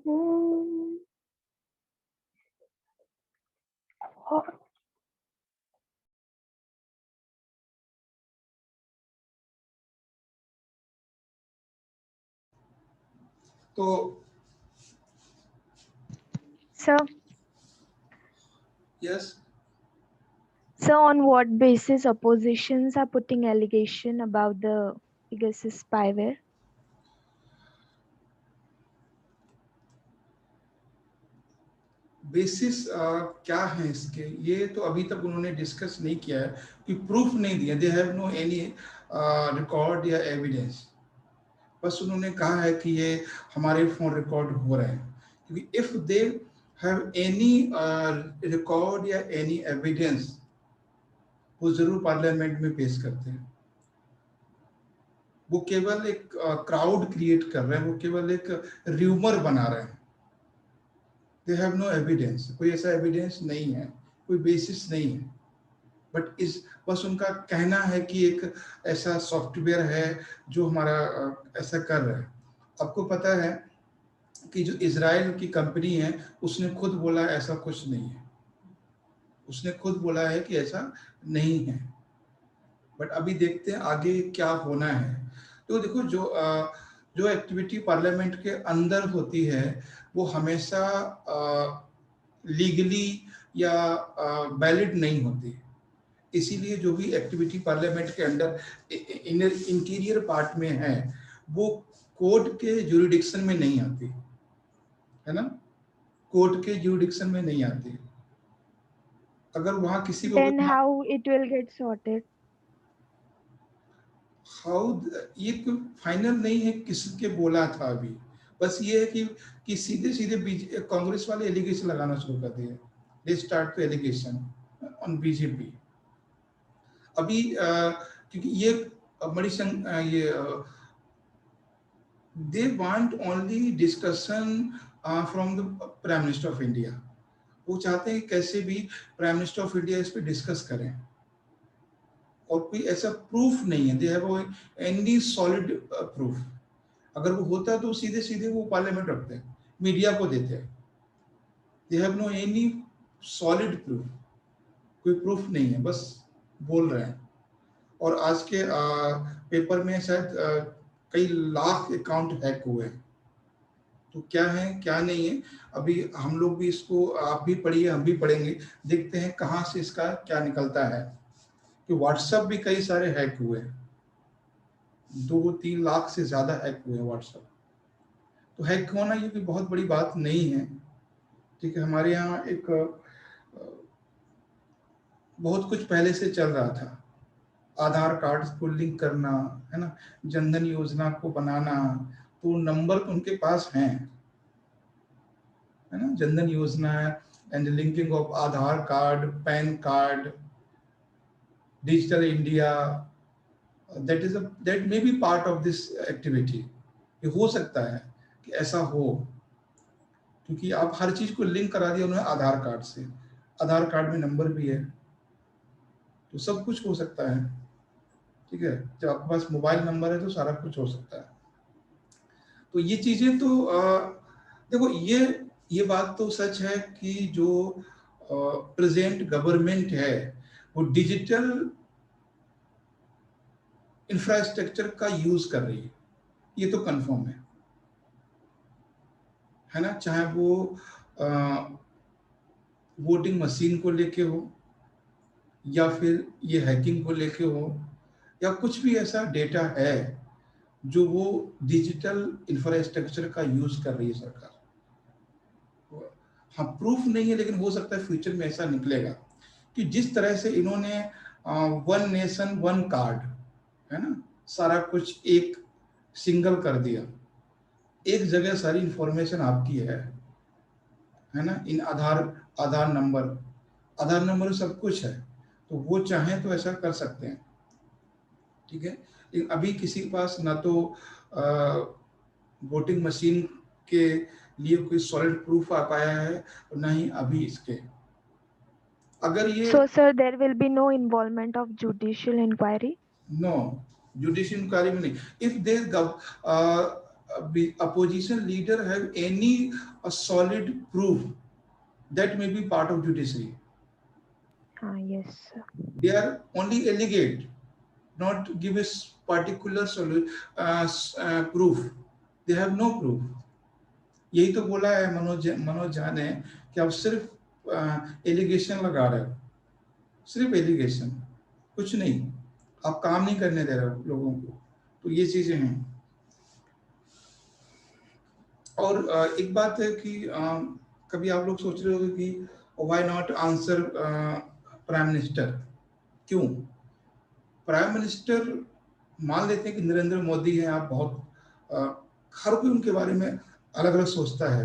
तो Sir, yes, sir, on what basis oppositions are putting allegation about the Pegasus spyware? Basis क्या है इसके, ये तो अभी तक उन्होंने डिस्कस नहीं किया है कि प्रूफ नहीं दिया। They have no any record या एविडेंस। बस उन्होंने कहा है कि ये हमारे फोन रिकॉर्ड हो रहे हैं, क्योंकि if they have any record या एनी एविडेंस वो जरूर पार्लियामेंट में पेश करते हैं। वो केवल एक क्राउड क्रिएट कर रहे हैं, वो केवल एक र्यूमर बना रहे हैं। दे हैव नो एविडेंस, कोई ऐसा एविडेंस नहीं है, कोई बेसिस नहीं है। बट इस बस उनका कहना है कि एक ऐसा सॉफ्टवेयर है जो हमारा ऐसा कर रहा है। आपको पता है कि जो इजराइल की कंपनी है उसने खुद बोला ऐसा कुछ नहीं है, उसने खुद बोला है कि ऐसा नहीं है। बट अभी देखते हैं आगे क्या होना है। तो देखो, जो एक्टिविटी पार्लियामेंट के अंदर होती है वो हमेशा लीगली या वैलिड नहीं होती। इसीलिए जो भी एक्टिविटी पार्लियामेंट के अंदर इंटीरियर पार्ट में है वो कोर्ट के ज्यूरिडिक्शन में नहीं आती है ना, कोर्ट के ज्यूरिडिक्शन में नहीं आती। अगर वहां किसी को Then how it will get sorted? How, ये कोई फाइनल नहीं है किसके बोला था अभी। बस ये है कि सीधे सीधे कांग्रेस वाले एलिगेशन लगाना शुरू कर दिए। They start to allegation on BJP. अभी क्योंकि ये मणिशंक ये they want only discussion from the prime minister of India. वो चाहते हैं कैसे भी प्राइम मिनिस्टर ऑफ इंडिया इस पे डिस्कस करें, और कोई ऐसा प्रूफ नहीं है। They have any solid proof. अगर वो होता तो सीधे सीधे वो पार्लियामेंट रखते हैं, मीडिया को देते हैं। They have no any solid proof, कोई प्रूफ नहीं है, बस बोल रहे हैं। और आज के पेपर में शायद कई लाख अकाउंट हैक हुए हैं। तो क्या है क्या नहीं है, अभी हम लोग भी इसको, आप भी पढ़िए हम भी पढ़ेंगे, देखते हैं कहाँ से इसका क्या निकलता है। कि व्हाट्सएप भी कई सारे हैक हुए हैं, 2-3 लाख से ज्यादा हैक हुए हैं व्हाट्सएप। तो हैक होना ये भी बहुत बड़ी बात नहीं है। ठीक है, हमारे यहाँ एक बहुत कुछ पहले से चल रहा था, आधार कार्ड को लिंक करना है ना, जनधन योजना को बनाना, तो नंबर तो उनके पास हैं है ना, जनधन योजना and linking of Aadhaar card, pan card, digital India, that may be part of this activity. ये हो सकता है कि ऐसा हो, क्योंकि आप हर चीज को लिंक करा दिया उन्होंने आधार कार्ड से, आधार कार्ड में नंबर भी है, तो सब कुछ हो सकता है। ठीक है, जब आपके पास मोबाइल नंबर है तो सारा कुछ हो सकता है। तो ये चीजें तो देखो, ये बात तो सच है कि जो प्रेजेंट गवर्नमेंट है वो डिजिटल इंफ्रास्ट्रक्चर का यूज कर रही है, ये तो कंफर्म है ना। चाहे वो वोटिंग मशीन को लेके हो, या फिर ये हैकिंग को लेके हो, या कुछ भी ऐसा डेटा है जो वो डिजिटल इंफ्रास्ट्रक्चर का यूज कर रही है सरकार। हाँ प्रूफ नहीं है, लेकिन हो सकता है फ्यूचर में ऐसा निकलेगा कि जिस तरह से इन्होंने वन नेशन वन कार्ड, है ना, सारा कुछ एक सिंगल कर दिया, एक जगह सारी इंफॉर्मेशन आपकी है ना, इन आधार नंबर सब कुछ है, तो वो चाहें तो ऐसा कर सकते हैं, ठीक है। लेकिन अभी किसी के पास ना तो वोटिंग मशीन के लिए कोई सॉलिड प्रूफ आ पाया है और ना ही अभी इसके, अगर ये So, sir, there will be no involvement of judicial inquiry? No, judicial inquiry में नहीं। If they opposition leader have any solid proof, that may be part of judiciary. Yes, sir. They are only alleged, not give a particular proof. They have no proof. यही तो बोला है मनोज झा ने कि आप सिर्फ एलिगेशन लगा रहे हो, सिर्फ एलिगेशन, कुछ नहीं, आप काम नहीं करने दे रहे हो लोगों को। तो ये चीजें हैं। और एक बात है कि कभी आप लोग सोच रहे होंगे कि why not answer prime minister, क्यों? प्राइम मिनिस्टर मान लेते हैं कि नरेंद्र मोदी है, आप बहुत हर कोई उनके बारे में अलग अलग सोचता है,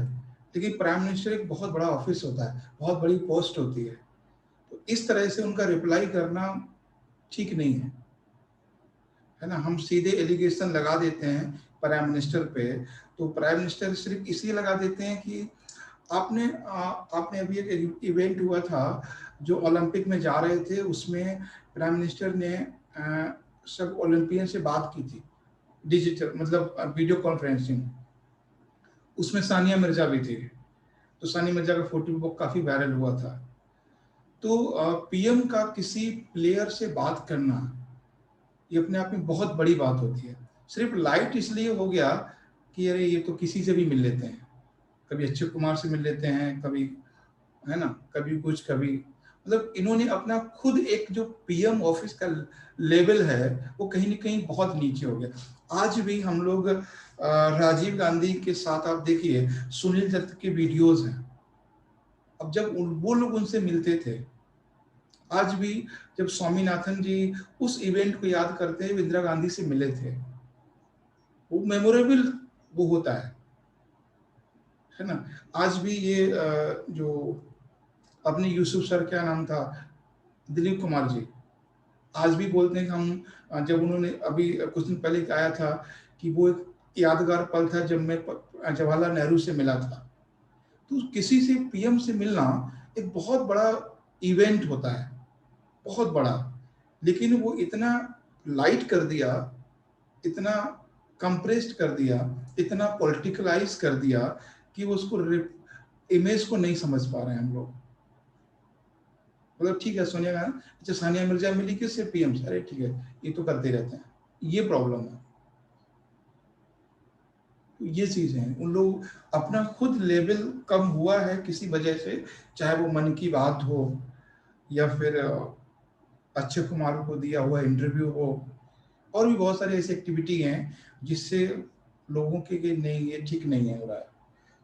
लेकिन प्राइम मिनिस्टर एक बहुत बड़ा ऑफिस होता है, बहुत बड़ी पोस्ट होती है, तो इस तरह से उनका रिप्लाई करना ठीक नहीं है ना। हम सीधे एलिगेशन लगा देते हैं प्राइम मिनिस्टर पे, तो प्राइम मिनिस्टर सिर्फ इसलिए लगा देते हैं कि आपने अभी एक इवेंट हुआ था जो ओलंपिक में जा रहे थे, उसमें प्राइम मिनिस्टर ने सब ओलंपियन से बात की थी, डिजिटल मतलब वीडियो कॉन्फ्रेंसिंग, उसमें सानिया मिर्जा भी थी, तो सानिया मिर्जा का फोटो काफी वायरल हुआ था। तो पीएम का किसी प्लेयर से बात करना ये अपने आप में बहुत बड़ी बात होती है। सिर्फ लाइट इसलिए हो गया कि अरे ये तो किसी से भी मिल लेते हैं, कभी अक्षय कुमार से मिल लेते हैं, कभी है ना, कभी कुछ, कभी मतलब इन्होंने अपना खुद एक जो पीएम ऑफिस का लेवल है वो कहीं ना कहीं बहुत नीचे हो गया। आज भी हम लोग राजीव गांधी के साथ आप देखिए सुनील दत्त के वीडियोस हैं, अब जब वो लोग उनसे मिलते थे, आज भी जब स्वामीनाथन जी उस इवेंट को याद करते हैं इंदिरा गांधी से मिले थे, वो मेमोरेबल वो होता है ना। आज भी ये जो अपने यूसुफ सर, क्या नाम था, दिलीप कुमार जी, आज भी बोलते हैं कि हम जब उन्होंने अभी कुछ दिन पहले आया था कि वो एक यादगार पल था जब मैं जवाहरलाल नेहरू से मिला था। तो किसी से पीएम से मिलना एक बहुत बड़ा इवेंट होता है, बहुत बड़ा, लेकिन वो इतना लाइट कर दिया, इतना कंप्रेस्ड कर दिया, इतना पॉलिटिकलाइज कर दिया कि वो उसको इमेज को नहीं समझ पा रहे हैं हम लोग। मतलब ठीक है सोनिया गांधी, अच्छा सानिया मिर्जा मिली किससे? पीएम से, अरे ठीक है ये तो करते रहते हैं, ये प्रॉब्लम है। तो ये चीज है, उन लोग अपना खुद लेवल कम हुआ है किसी वजह से, चाहे वो मन की बात हो या फिर अक्षय कुमार को दिया हुआ इंटरव्यू हो, और भी बहुत सारी ऐसी एक्टिविटी हैं जिससे लोगों के नहीं, ये ठीक नहीं है हो रहा है,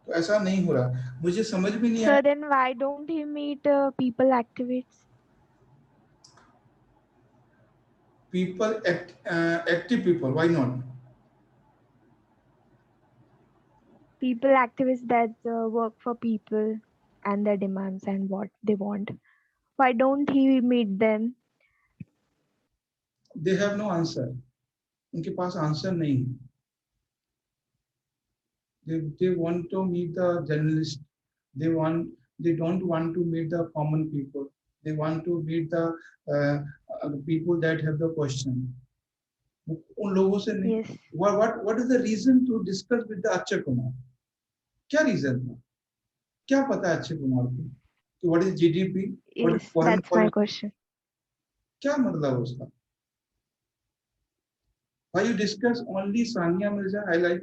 तो ऐसा नहीं हो रहा। मुझे समझ में नहीं आया। Sir, then why don't he meet people activists? People active people, why not? People activists that work for people and their demands and what they want. Why don't he meet them? They have no answer, उनके पास answer नहीं। they want to meet the journalist, they don't want to meet the common people, they want to meet the people that have the question, उन लोगों से नहीं। Yes. what is the reason to discuss with the Akshay Kumar? क्या reason था? क्या पता है अक्षय कुमार को कि what is GDP? What is Yes, foreign that's my policy? question. क्या मतलब है उसका? Why you discuss only Sania Mirza highlight?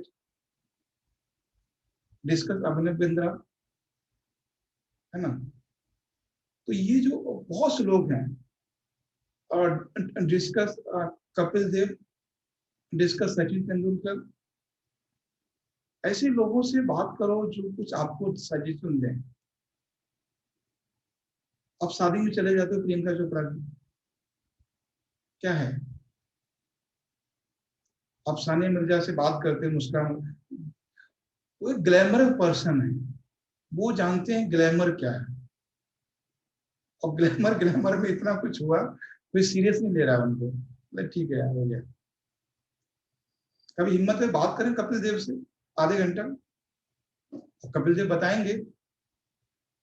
Discuss Abhinav Bindra, है ना? तो ये जो बहुत से लोग हैं, और डिस्कस कपिल देव, डिस्कस सचिन तेंदुलकर, ऐसे लोगों से बात करो जो कुछ आपको सजेशन दें। अब शादी में चले जाते हो प्रियंका चोपड़ा की, क्या है, अब सानिया मिर्जा से बात करते हैं मुस्कान, वो एक ग्लैमर पर्सन है, वो जानते हैं ग्लैमर क्या है, और ग्लैमर ग्लैमर में इतना कुछ हुआ, कोई सीरियस नहीं ले रहा उनको, ठीक है यार हो गया। कभी हिम्मत है बात करें कपिल देव से आधे घंटा, कपिल देव बताएंगे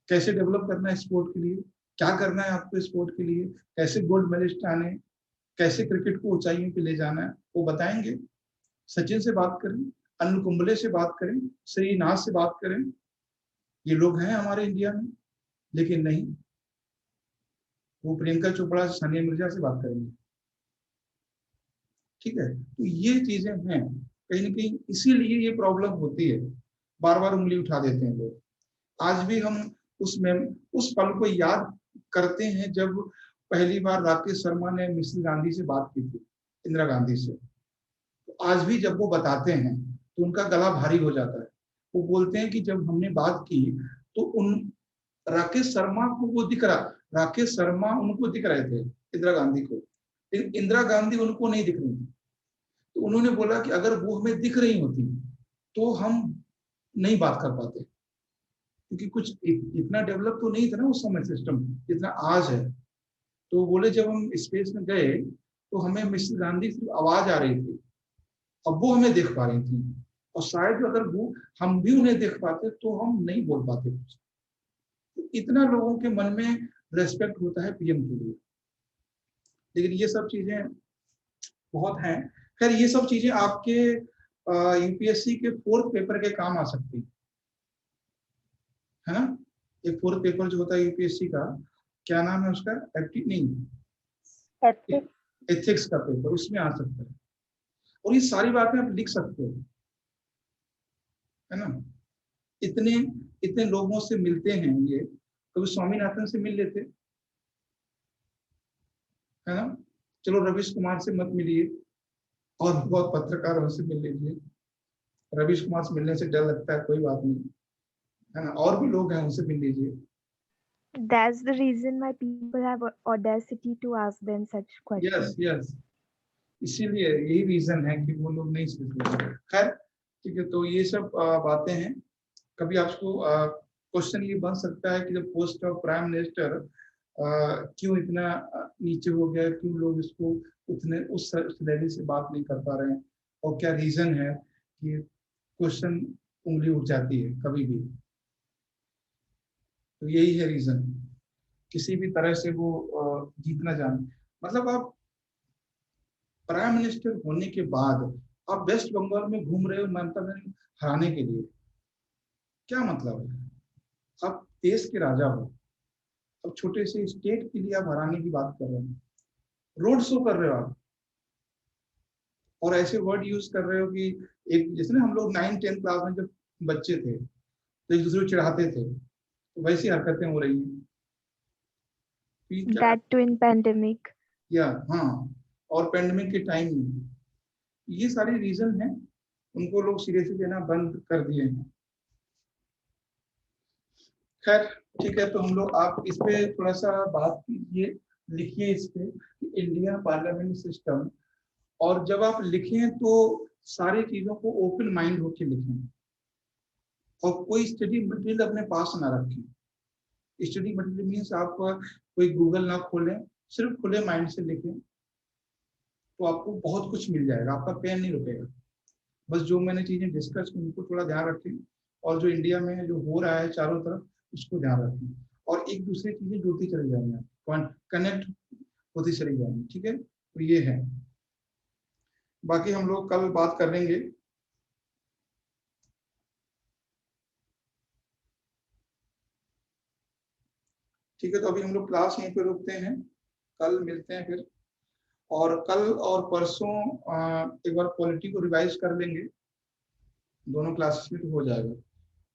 कैसे डेवलप करना है स्पोर्ट के लिए, क्या करना है आपको स्पोर्ट के लिए, कैसे गोल्ड मेडलिस्ट आने, कैसे क्रिकेट को ऊंचाइयों पे ले जाना है, वो बताएंगे। सचिन से बात करें, अनिल कुंबले से बात करें, श्रीनाथ से बात करें, ये लोग हैं हमारे इंडिया में, लेकिन नहीं, वो प्रियंका चोपड़ा से, सानिया मिर्जा से बात करेंगे। ठीक है, तो ये चीजें हैं कहीं ना कहीं, इसीलिए ये प्रॉब्लम होती है, बार बार उंगली उठा देते हैं लोग। आज भी हम उस पल को याद करते हैं जब पहली बार राकेश शर्मा ने मिसेस गांधी से बात की थी, इंदिरा गांधी से। तो आज भी जब वो बताते हैं तो उनका गला भारी हो जाता है। वो बोलते हैं कि जब हमने बात की तो उन राकेश शर्मा को वो दिख रहा, राकेश शर्मा उनको दिख रहे थे इंदिरा गांधी को, लेकिन इंदिरा गांधी उनको नहीं दिख रही। तो उन्होंने बोला कि अगर वो हमें दिख रही होती तो हम नहीं बात कर पाते, क्योंकि कुछ इतना डेवलप तो नहीं था ना उस समय सिस्टम जितना आज है। तो बोले जब हम स्पेस में गए तो हमें मिसेस गांधी की आवाज आ रही थी, अब वो हमें देख पा रही थी, और शायद अगर वो हम भी उन्हें देख पाते तो हम नहीं बोल पाते कुछ। तो इतना लोगों के मन में रेस्पेक्ट होता है पीएम के लिए, लेकिन ये सब चीजें बहुत हैं। खैर ये सब चीजें आपके यूपीएससी के 4th पेपर के काम आ सकती है ना। एक 4th पेपर जो होता है यूपीएससी का, क्या नाम है उसका, एथिक्स का पेपर, उसमें आ सकता है, और ये सारी बातें आप लिख सकते हो, है ना। इतने इतने लोगों से मिलते हैं, ये कभी स्वामीनाथन से मिल लेते, है ना। चलो रवीश कुमार से मत मिलिए, और बहुत पत्रकारों से मिल लीजिए, रवीश कुमार से मिलने से डर लगता है, कोई बात नहीं, है ना, और भी लोग हैं उनसे मिल लीजिए। That's the reason why people have audacity to ask them such questions. Yes, इसीलिए यही रीजन है कि वो लोग नहीं सीखते। खैर ठीक है, तो ये सब बातें हैं। कभी आपको क्वेश्चन ये बन सकता है कि जब पोस्ट ऑफ प्राइम मिनिस्टर क्यों इतना नीचे हो गया, क्यों लोग इसको उतने उस लेवल से बात नहीं कर पा रहे हैं, और क्या रीजन है कि क्वेश्चन उंगली उठ जाती है कभी भी। तो यही है रीजन, किसी भी तरह से वो जीतना जाने, मतलब आप प्राइम मिनिस्टर होने के बाद आप वेस्ट बंगाल में घूम रहे हो ममता बनर्जी हराने के लिए, क्या मतलब है। आप देश के राजा हो, अब छोटे से स्टेट के लिए आप हराने की बात कर रहे हो, रोड शो कर रहे हो आप, और ऐसे वर्ड यूज कर रहे हो कि एक जैसे ना हम लोग 9th-10th क्लास में जब बच्चे थे तो एक दूसरे को चिढ़ाते थे, तो वैसी हरकतें हो रही हैं। That too in pandemic. या हाँ, और पेंडेमिक के टाइम में ये सारे रीजन हैं, उनको लोग सीरियसली लेना बंद कर दिए हैं। खैर ठीक है, तो हम लोग आप इस पे थोड़ा सा बात कीजिए, लिखिए इस पे इंडियन पार्लियामेंट सिस्टम, और जब आप लिखें तो सारी चीजों को ओपन माइंड होकर लिखें, और कोई स्टडी मटेरियल अपने पास ना रखें। स्टडी मटेरियल मीन्स आप कोई गूगल ना खोलें, सिर्फ खुले माइंड से लिखें, तो आपको बहुत कुछ मिल जाएगा, आपका पेन नहीं रुकेगा। बस जो मैंने चीजें डिस्कस की उनको थोड़ा ध्यान रखें, और जो इंडिया में जो हो रहा है चारों तरफ उसको ध्यान रखें, और एक दूसरे चीजें जुड़ती चली जाएंगी, कनेक्ट होती चली जाएंगी। ठीक है, तो ये है, बाकी हम लोग कल बात कर लेंगे। ठीक है, तो अभी हम लोग क्लास यहीं पे रुकते हैं, कल मिलते हैं फिर, और कल और परसों एक बार पॉलिटी को रिवाइज कर लेंगे, दोनों क्लासेस में तो हो जाएगा,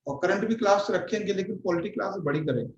और करंट भी क्लास रखेंगे, लेकिन पॉलिटी क्लास बड़ी करेंगे।